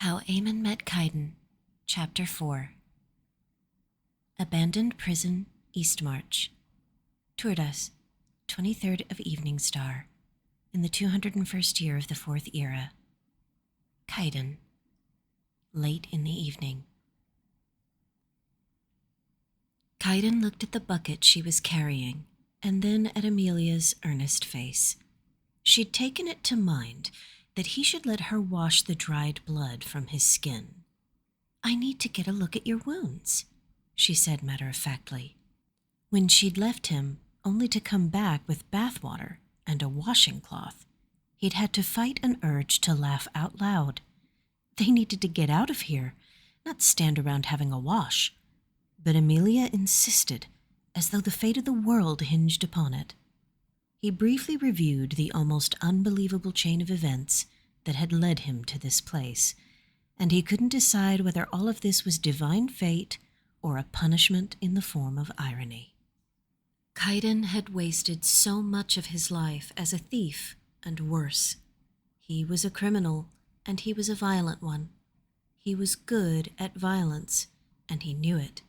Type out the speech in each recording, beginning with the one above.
How Eamon Met Kaidan, Chapter 4. Abandoned Prison, Eastmarch. Turdas, 23rd of Evening Star, in the 201st year of the Fourth Era. Kaidan, late in the evening. Kaidan looked at the bucket she was carrying, and then at Amelia's earnest face. She'd taken it to mind that he should let her wash the dried blood from his skin. "I need to get a look at your wounds," she said matter-of-factly. When she'd left him, only to come back with bath water and a washing cloth, he'd had to fight an urge to laugh out loud. They needed to get out of here, not stand around having a wash. But Amelia insisted, as though the fate of the world hinged upon it. He briefly reviewed the almost unbelievable chain of events that had led him to this place, and he couldn't decide whether all of this was divine fate or a punishment in the form of irony. Kaidan had wasted so much of his life as a thief, and worse. He was a criminal, and he was a violent one. He was good at violence, and he knew it.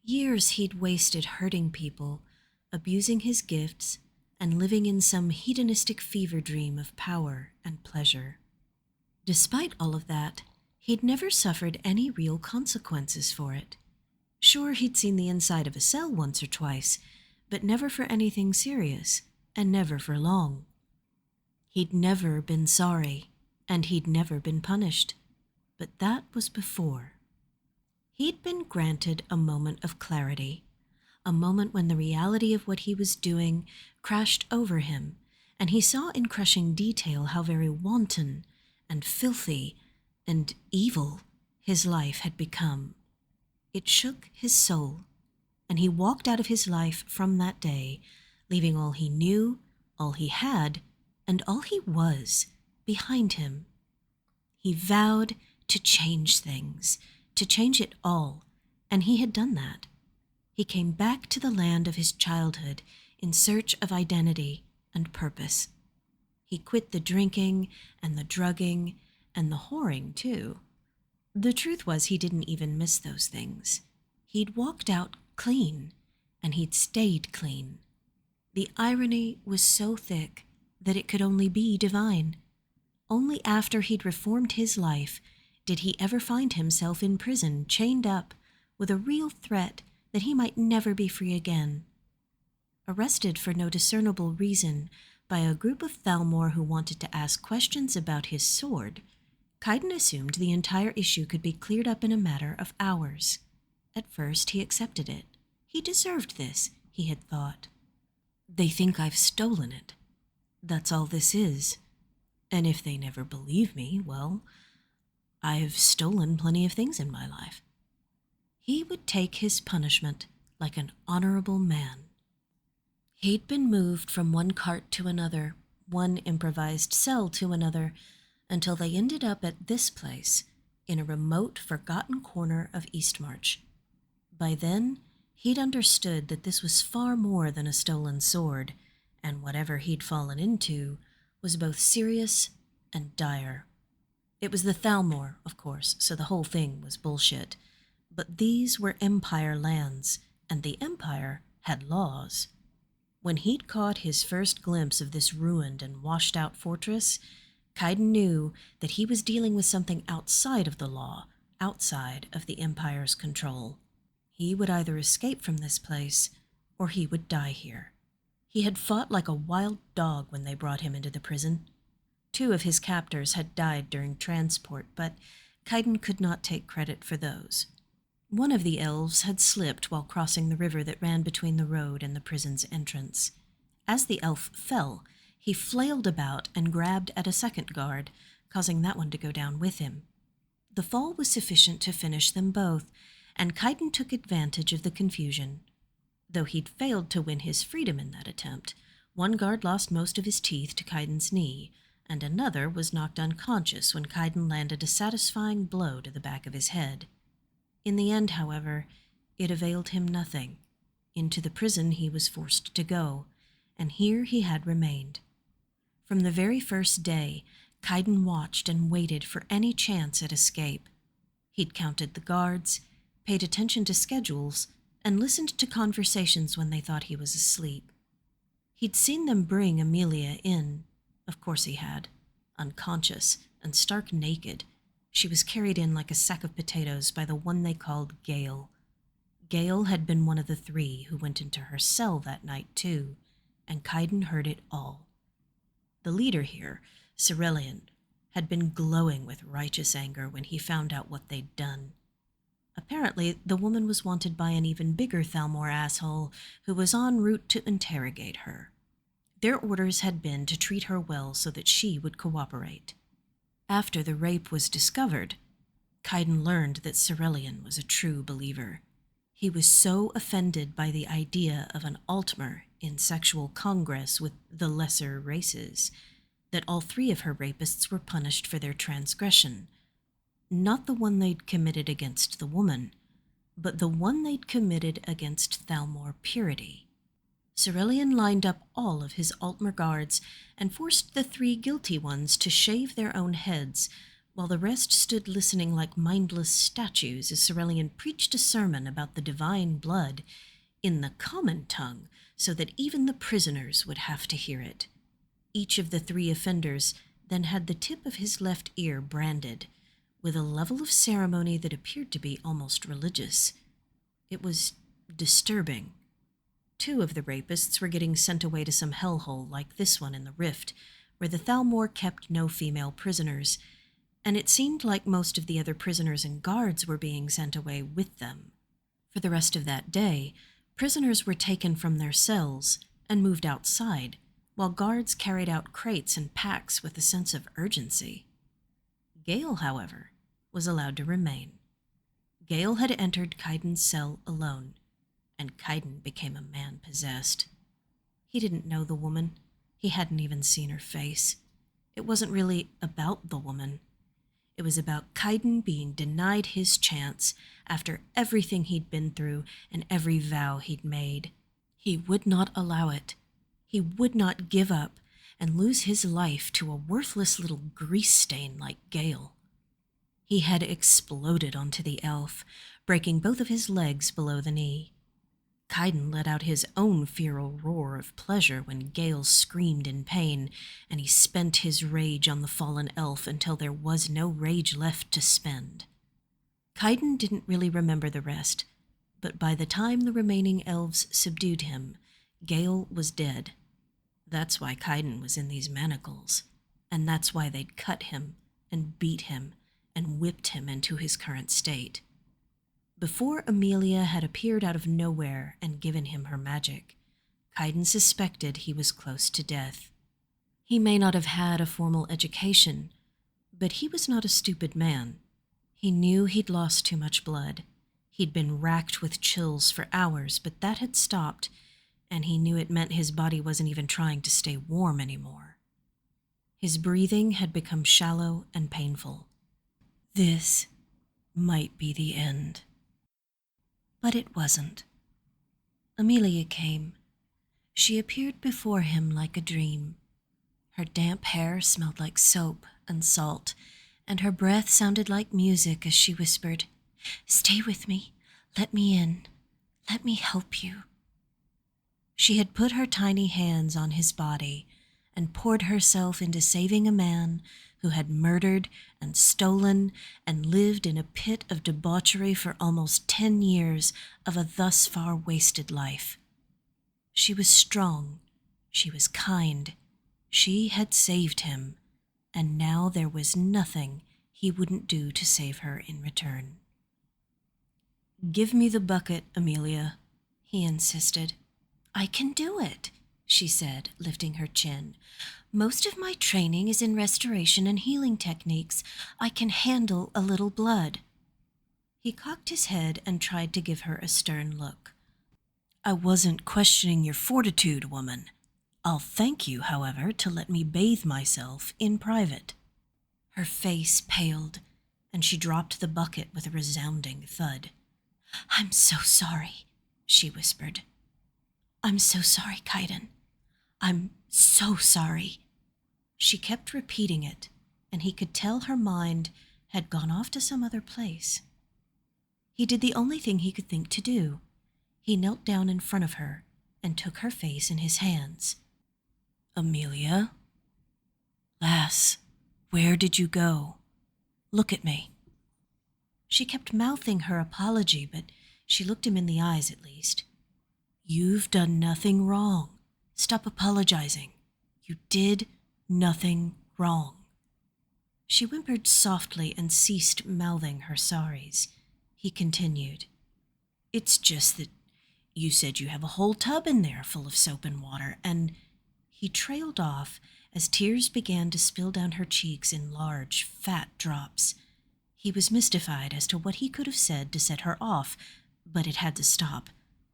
Years he'd wasted hurting people, abusing his gifts, and living in some hedonistic fever dream of power and pleasure. Despite all of that, he'd never suffered any real consequences for it. Sure, he'd seen the inside of a cell once or twice, but never for anything serious, and never for long. He'd never been sorry, and he'd never been punished, but that was before. He'd been granted a moment of clarity, a moment when the reality of what he was doing crashed over him, and he saw in crushing detail how very wanton and filthy and evil his life had become. It shook his soul, and he walked out of his life from that day, leaving all he knew, all he had, and all he was behind him. He vowed to change things, to change it all, and he had done that. He came back to the land of his childhood in search of identity and purpose. He quit the drinking and the drugging and the whoring, too. The truth was he didn't even miss those things. He'd walked out clean, and he'd stayed clean. The irony was so thick that it could only be divine. Only after he'd reformed his life did he ever find himself in prison, chained up, with a real threat that he might never be free again. Arrested for no discernible reason by a group of Thalmor who wanted to ask questions about his sword, Kaidan assumed the entire issue could be cleared up in a matter of hours. At first he accepted it. He deserved this, he had thought. They think I've stolen it. That's all this is. And if they never believe me, well, I've stolen plenty of things in my life. He would take his punishment like an honorable man. He'd been moved from one cart to another, one improvised cell to another, until they ended up at this place, in a remote, forgotten corner of Eastmarch. By then, he'd understood that this was far more than a stolen sword, and whatever he'd fallen into was both serious and dire. It was the Thalmor, of course, so the whole thing was bullshit. But these were Empire lands, and the Empire had laws. When he'd caught his first glimpse of this ruined and washed-out fortress, Kaidan knew that he was dealing with something outside of the law, outside of the Empire's control. He would either escape from this place, or he would die here. He had fought like a wild dog when they brought him into the prison. 2 of his captors had died during transport, but Kaidan could not take credit for those. One of the elves had slipped while crossing the river that ran between the road and the prison's entrance. As the elf fell, he flailed about and grabbed at a second guard, causing that one to go down with him. The fall was sufficient to finish them both, and Kaidan took advantage of the confusion. Though he'd failed to win his freedom in that attempt, one guard lost most of his teeth to Kaidan's knee, and another was knocked unconscious when Kaidan landed a satisfying blow to the back of his head. In the end, however, it availed him nothing. Into the prison he was forced to go, and here he had remained. From the very first day, Kaidan watched and waited for any chance at escape. He'd counted the guards, paid attention to schedules, and listened to conversations when they thought he was asleep. He'd seen them bring Amelia in. Of course he had. Unconscious and stark naked, she was carried in like a sack of potatoes by the one they called Gale. Gale had been one of the three who went into her cell that night too, and Kaidan heard it all. The leader here, Cerulean, had been glowing with righteous anger when he found out what they'd done. Apparently, the woman was wanted by an even bigger Thalmor asshole who was en route to interrogate her. Their orders had been to treat her well so that she would cooperate. After the rape was discovered, Kaidan learned that Cerulean was a true believer. He was so offended by the idea of an Altmer in sexual congress with the lesser races that all three of her rapists were punished for their transgression. Not the one they'd committed against the woman, but the one they'd committed against Thalmor purity. Cerulean lined up all of his Altmer guards and forced the three guilty ones to shave their own heads, while the rest stood listening like mindless statues as Cerulean preached a sermon about the divine blood in the common tongue so that even the prisoners would have to hear it. Each of the three offenders then had the tip of his left ear branded, with a level of ceremony that appeared to be almost religious. It was disturbing. 2 of the rapists were getting sent away to some hellhole like this one in the Rift, where the Thalmor kept no female prisoners, and it seemed like most of the other prisoners and guards were being sent away with them. For the rest of that day, prisoners were taken from their cells and moved outside, while guards carried out crates and packs with a sense of urgency. Gale, however, was allowed to remain. Gale had entered Kaidan's cell alone, and Kaidan became a man possessed. He didn't know the woman. He hadn't even seen her face. It wasn't really about the woman. It was about Kaidan being denied his chance after everything he'd been through and every vow he'd made. He would not allow it. He would not give up and lose his life to a worthless little grease stain like Gale. He had exploded onto the elf, breaking both of his legs below the knee. Kaidan let out his own feral roar of pleasure when Gale screamed in pain, and he spent his rage on the fallen elf until there was no rage left to spend. Kaidan didn't really remember the rest, but by the time the remaining elves subdued him, Gale was dead. That's why Kaidan was in these manacles, and that's why they'd cut him and beat him and whipped him into his current state. Before Amelia had appeared out of nowhere and given him her magic, Kaidan suspected he was close to death. He may not have had a formal education, but he was not a stupid man. He knew he'd lost too much blood. He'd been racked with chills for hours, but that had stopped, and he knew it meant his body wasn't even trying to stay warm anymore. His breathing had become shallow and painful. This might be the end. But it wasn't. Amelia came. She appeared before him like a dream. Her damp hair smelled like soap and salt, and her breath sounded like music as she whispered, "Stay with me. Let me in. Let me help you." She had put her tiny hands on his body and poured herself into saving a man who had murdered and stolen and lived in a pit of debauchery for almost 10 years of a thus far wasted life. She was strong. She was kind. She had saved him, and now there was nothing he wouldn't do to save her in return. "Give me the bucket, Amelia," he insisted. "I can do it," she said, lifting her chin. "Most of my training is in restoration and healing techniques. I can handle a little blood." He cocked his head and tried to give her a stern look. "I wasn't questioning your fortitude, woman. I'll thank you, however, to let me bathe myself in private." Her face paled, and she dropped the bucket with a resounding thud. "I'm so sorry," she whispered. "I'm so sorry, Kaidan. I'm so sorry." She kept repeating it, and he could tell her mind had gone off to some other place. He did the only thing he could think to do. He knelt down in front of her and took her face in his hands. "Amelia? Lass, where did you go? Look at me." She kept mouthing her apology, but she looked him in the eyes at least. "You've done nothing wrong. Stop apologizing. You did nothing wrong." She whimpered softly and ceased mouthing her sorries. He continued, "It's just that you said you have a whole tub in there full of soap and water," and he trailed off as tears began to spill down her cheeks in large, fat drops. He was mystified as to what he could have said to set her off, but it had to stop.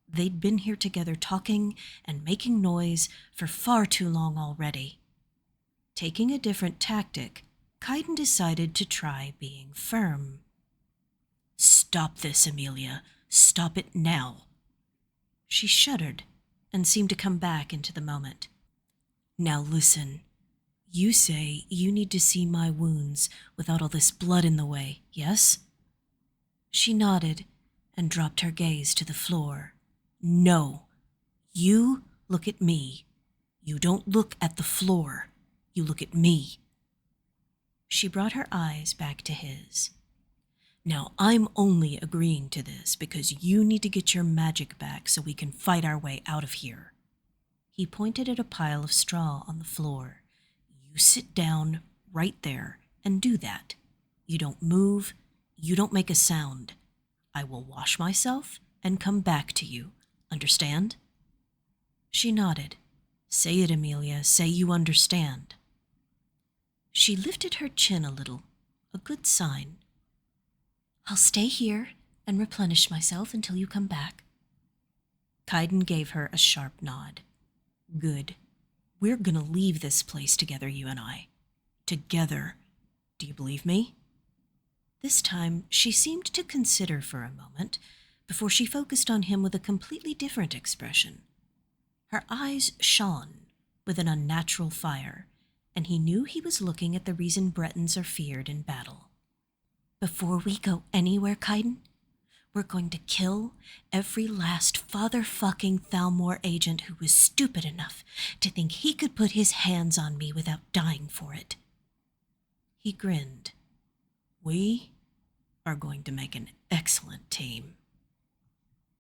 They'd been here together talking and making noise for far too long already. Taking a different tactic, Kaidan decided to try being firm. "Stop this, Amelia. Stop it now." She shuddered and seemed to come back into the moment. "Now listen. You say you need to see my wounds without all this blood in the way, yes?" She nodded and dropped her gaze to the floor. "No. You look at me. You don't look at the floor. You look at me." She brought her eyes back to his. "Now, I'm only agreeing to this because you need to get your magic back so we can fight our way out of here." He pointed at a pile of straw on the floor. "You sit down right there and do that. You don't move. You don't make a sound. I will wash myself and come back to you. Understand?" She nodded. "Say it, Amelia. Say you understand." She lifted her chin a little, a good sign. "I'll stay here and replenish myself until you come back." Kaidan gave her a sharp nod. "Good. We're gonna leave this place together, you and I. Together. Do you believe me?" This time she seemed to consider for a moment before she focused on him with a completely different expression. Her eyes shone with an unnatural fire, and he knew he was looking at the reason Bretons are feared in battle. "Before we go anywhere, Kaidan, we're going to kill every last father-fucking Thalmor agent who was stupid enough to think he could put his hands on me without dying for it." He grinned. "We are going to make an excellent team."